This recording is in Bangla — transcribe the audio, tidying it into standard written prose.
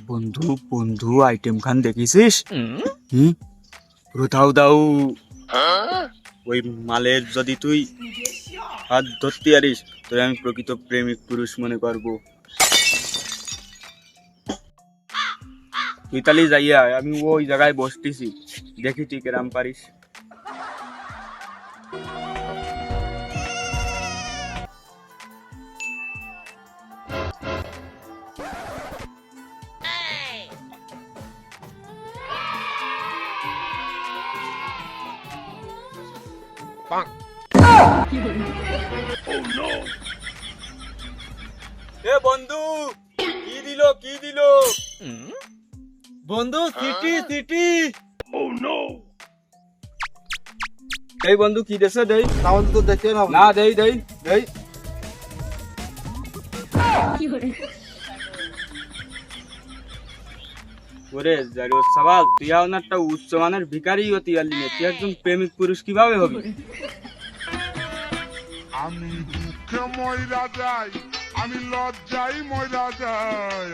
বন্ধু বন্ধু আইটেম খান দেখিছিস? পুরো দাও দাও। ওই মালের যদি তুই হাত ধরতে পারিস তোরে আমি প্রকৃত প্রেমিক পুরুষ মনে করবো। তুই তালি যাইয়া আমি ওই জায়গায় বসতেছি, দেখি তুই কেরাম পারিস। এ বন্ধু কি দিল কি দিল? বন্ধু সিটি সিটি। এই বন্ধু কি দেছে দেই? তাহলে তো দেখে না না দেই দেই দেই। ওরে জারিও সওয়াল, তুই আর একটা উচ্চমানের ভিখারি হতি আলি নে, তুই একজন প্রেমিক পুরুষ কিভাবে হবি? আমি দুঃখে ময়রা যাই, আমি লজ্জায় ময়রা যাই।